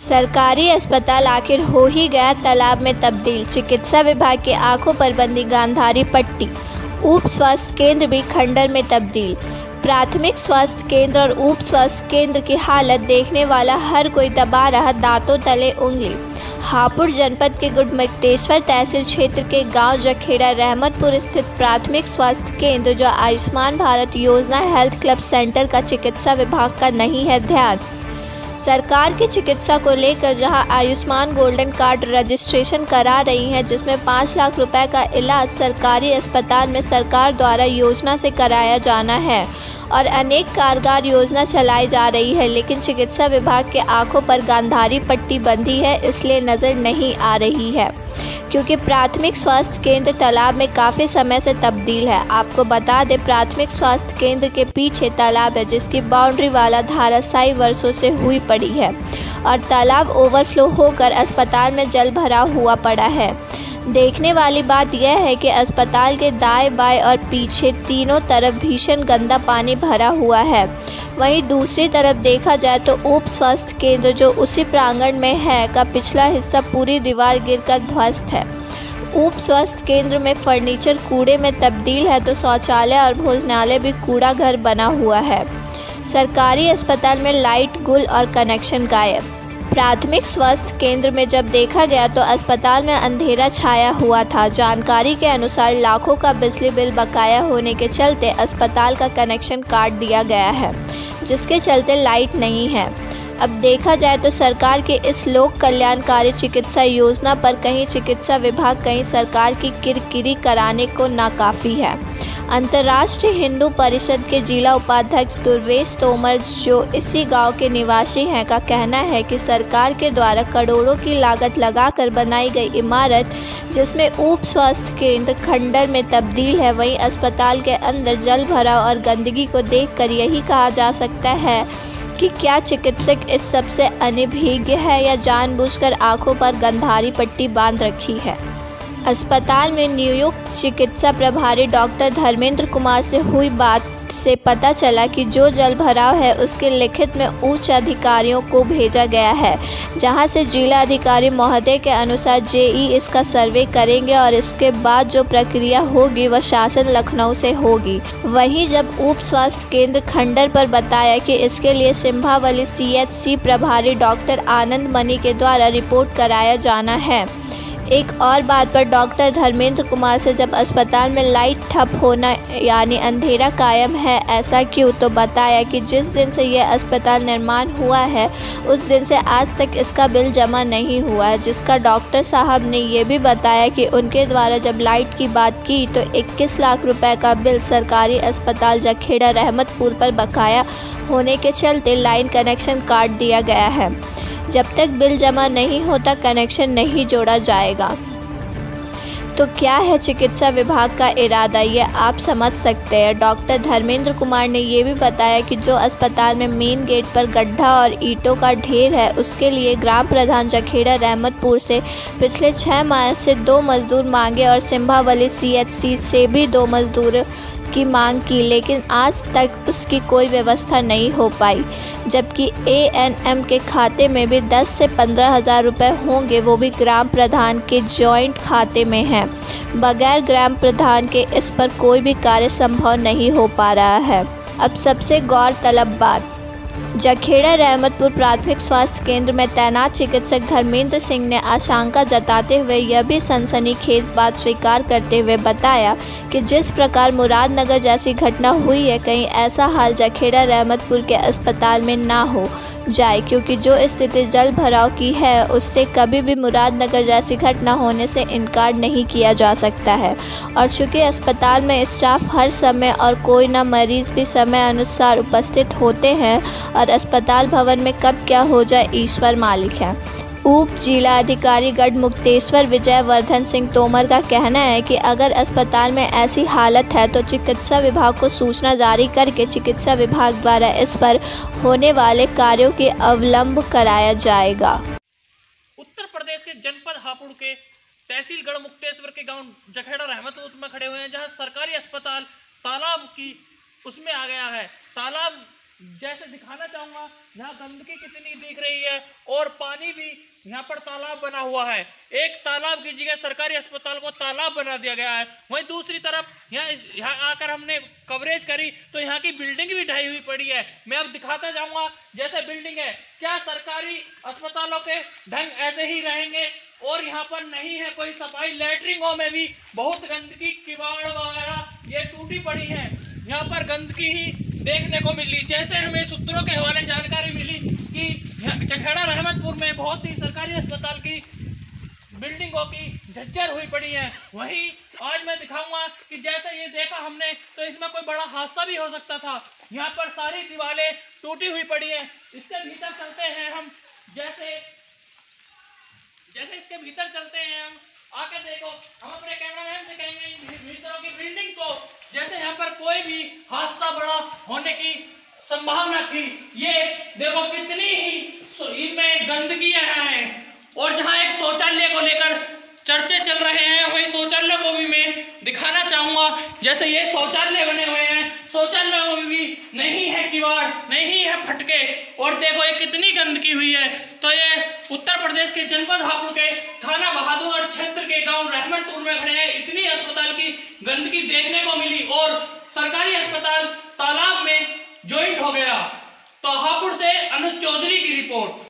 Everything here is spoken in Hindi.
सरकारी अस्पताल आखिर हो ही गया तालाब में तब्दील। चिकित्सा विभाग के आंखों पर बंदी गांधारी पट्टी। उप स्वास्थ्य केंद्र भी खंडर में तब्दील। प्राथमिक स्वास्थ्य केंद्र और उप स्वास्थ्य केंद्र की हालत देखने वाला हर कोई दबा रहा दांतों तले उंगली। हापुड़ जनपद के गुड़मुक्तेश्वर तहसील क्षेत्र के गांव जखेड़ा रहमतपुर स्थित प्राथमिक स्वास्थ्य केंद्र, जो आयुष्मान भारत योजना हेल्थ क्लब सेंटर का चिकित्सा विभाग का नहीं है ध्यान। सरकार की चिकित्सा को लेकर जहां आयुष्मान गोल्डन कार्ड रजिस्ट्रेशन करा रही है, जिसमें 5 लाख रुपए का इलाज सरकारी अस्पताल में सरकार द्वारा योजना से कराया जाना है और अनेक कारगर योजना चलाई जा रही है, लेकिन चिकित्सा विभाग के आंखों पर गांधारी पट्टी बंधी है, इसलिए नज़र नहीं आ रही है क्योंकि प्राथमिक स्वास्थ्य केंद्र तालाब में काफ़ी समय से तब्दील है। आपको बता दें, प्राथमिक स्वास्थ्य केंद्र के पीछे तालाब है जिसकी बाउंड्री वाला धाराशायी वर्षों से हुई पड़ी है और तालाब ओवरफ्लो होकर अस्पताल में जल भरा हुआ पड़ा है। देखने वाली बात यह है कि अस्पताल के दाएं बाएं और पीछे तीनों तरफ भीषण गंदा पानी भरा हुआ है। वहीं दूसरी तरफ देखा जाए तो उप स्वास्थ्य केंद्र, जो उसी प्रांगण में है, का पिछला हिस्सा पूरी दीवार गिरकर ध्वस्त है। उप स्वास्थ्य केंद्र में फर्नीचर कूड़े में तब्दील है तो शौचालय और भोजनालय भी कूड़ा घर बना हुआ है। सरकारी अस्पताल में लाइट गुल और कनेक्शन गायब। प्राथमिक स्वास्थ्य केंद्र में जब देखा गया तो अस्पताल में अंधेरा छाया हुआ था। जानकारी के अनुसार लाखों का बिजली बिल बकाया होने के चलते अस्पताल का कनेक्शन काट दिया गया है, जिसके चलते लाइट नहीं है। अब देखा जाए तो सरकार की इस लोक कल्याणकारी चिकित्सा योजना पर कहीं चिकित्सा विभाग, कहीं सरकार की किरकिरी कराने को नाकाफी है। अंतर्राष्ट्रीय हिंदू परिषद के जिला उपाध्यक्ष दुर्वेश तोमर, जो इसी गांव के निवासी हैं, का कहना है कि सरकार के द्वारा करोड़ों की लागत लगाकर बनाई गई इमारत, जिसमें उप स्वास्थ्य केंद्र खंडर में तब्दील है, वहीं अस्पताल के अंदर जल भराव और गंदगी को देखकर यही कहा जा सकता है कि क्या चिकित्सक इस सबसे अनभिज्ञ है या जानबूझकर आंखों पर गांधारी पट्टी बांध रखी है। अस्पताल में नियुक्त चिकित्सा प्रभारी डॉक्टर धर्मेंद्र कुमार से हुई बात से पता चला कि जो जल भराव है उसके लिखित में उच्च अधिकारियों को भेजा गया है, जहां से जिला अधिकारी महोदय के अनुसार जेई इसका सर्वे करेंगे और इसके बाद जो प्रक्रिया होगी वह शासन लखनऊ से होगी। वहीं जब उप स्वास्थ्य केंद्र खंडर पर बताया कि इसके लिए सिंभावली CHC प्रभारी डॉक्टर आनंद मनी के द्वारा रिपोर्ट कराया जाना है। एक और बात पर डॉक्टर धर्मेंद्र कुमार से जब अस्पताल में लाइट ठप होना यानी अंधेरा कायम है, ऐसा क्यों, तो बताया कि जिस दिन से यह अस्पताल निर्माण हुआ है उस दिन से आज तक इसका बिल जमा नहीं हुआ है, जिसका डॉक्टर साहब ने ये भी बताया कि उनके द्वारा जब लाइट की बात की तो 21 लाख रुपए का बिल सरकारी अस्पताल जखेड़ा रहमतपुर पर बकाया होने के चलते लाइन कनेक्शन काट दिया गया है। जब तक बिल जमा नहीं होता कनेक्शन नहीं जोड़ा जाएगा। तो क्या है चिकित्सा विभाग का इरादा, ये आप समझ सकते हैं। डॉक्टर धर्मेंद्र कुमार ने ये भी बताया कि जो अस्पताल में मेन गेट पर गड्ढा और ईंटों का ढेर है, उसके लिए ग्राम प्रधान जखेड़ा रहमतपुर से पिछले 6 माह से 2 मजदूर मांगे और सिंभावली CHC से भी 2 मजदूर की मांग की, लेकिन आज तक उसकी कोई व्यवस्था नहीं हो पाई। जबकि ANM के खाते में भी 10 से 15 हज़ार रुपये होंगे, वो भी ग्राम प्रधान के जॉइंट खाते में हैं। बगैर ग्राम प्रधान के इस पर कोई भी कार्य संभव नहीं हो पा रहा है। अब सबसे गौरतलब बात, जखेड़ा रहमतपुर प्राथमिक स्वास्थ्य केंद्र में तैनात चिकित्सक धर्मेंद्र सिंह ने आशंका जताते हुए यह भी सनसनीखेज बात स्वीकार करते हुए बताया कि जिस प्रकार मुरादनगर जैसी घटना हुई है, कहीं ऐसा हाल जखेड़ा रहमतपुर के अस्पताल में ना हो जाए, क्योंकि जो स्थिति जल भराव की है उससे कभी भी मुरादनगर जैसी घटना होने से इनकार नहीं किया जा सकता है। और चूँकि अस्पताल में स्टाफ हर समय और कोई ना मरीज भी समय अनुसार उपस्थित होते हैं और अस्पताल भवन में कब क्या हो जाए ईश्वर मालिक है। उप जिला अधिकारी गढ़मुक्तेश्वर विजय वर्धन सिंह तोमर का कहना है कि अगर अस्पताल में ऐसी हालत है तो चिकित्सा विभाग को सूचना जारी करके चिकित्सा विभाग द्वारा इस पर होने वाले कार्यों की अवलंब कराया जाएगा। उत्तर प्रदेश के जनपद हापुड़ के तहसील गढ़मुक्तेश्वर के गांव जखेड़ा रहमतपुर में खड़े हुए हैं, जहां सरकारी अस्पताल तालाब की उसमें आ गया है। तालाब जैसे दिखाना चाहूंगा, यहाँ गंदगी कितनी दिख रही है और पानी भी यहाँ पर तालाब बना हुआ है। एक तालाब की जगह सरकारी अस्पताल को तालाब बना दिया गया है। वहीं दूसरी तरफ यहाँ आकर हमने कवरेज करी तो यहाँ की बिल्डिंग भी ढही हुई पड़ी है। मैं अब दिखाता जाऊंगा, जैसे बिल्डिंग है, क्या सरकारी अस्पतालों के ढंग ऐसे ही रहेंगे? और यहाँ पर नहीं है कोई सफाई, लैटरिंगों में भी बहुत गंदगी, किवाड़ वगैरह ये टूटी पड़ी है। यहाँ पर गंदगी ही देखने को मिली। जैसे हमें सूत्रों के हवाले जानकारी मिली कि चखेड़ा रहमतपुर में बहुत ही सरकारी अस्पताल की बिल्डिंगों की झज्जर हुई पड़ी है। वहीं आज मैं दिखाऊंगा कि जैसे ये देखा हमने तो इसमें कोई बड़ा हादसा भी हो सकता था। यहाँ पर सारी दीवारें टूटी हुई पड़ी है। इसके भीतर चलते हैं हम, जैसे इसके भीतर चलते हैं हम, आके देखो। हम अपने कैमरामैन से कहेंगे भीतरों की बिल्डिंग को, जैसे यहाँ पर कोई भी हादसा बड़ा होने की संभावना थी। ये देखो कितनी ही इनमें गंदगी है। और जहाँ एक शौचालय को लेकर चर्चे चल रहे हैं, वही शौचालय को भी मैं दिखाना चाहूंगा। जैसे ये शौचालय बने हुए हैं, शौचालयों में भी नहीं है किवाड़, नहीं है फटके, और देखो ये कितनी गंदगी हुई है। तो ये उत्तर प्रदेश के जनपद हापुड़ के थाना बहादुरगढ़ क्षेत्र के गांव रहमतपुर में खड़े हैं। इतनी अस्पताल की गंदगी देखने को मिली और सरकारी अस्पताल तालाब में ज्वाइंट हो गया। तो हापुड़ से अनुज चौधरी की रिपोर्ट।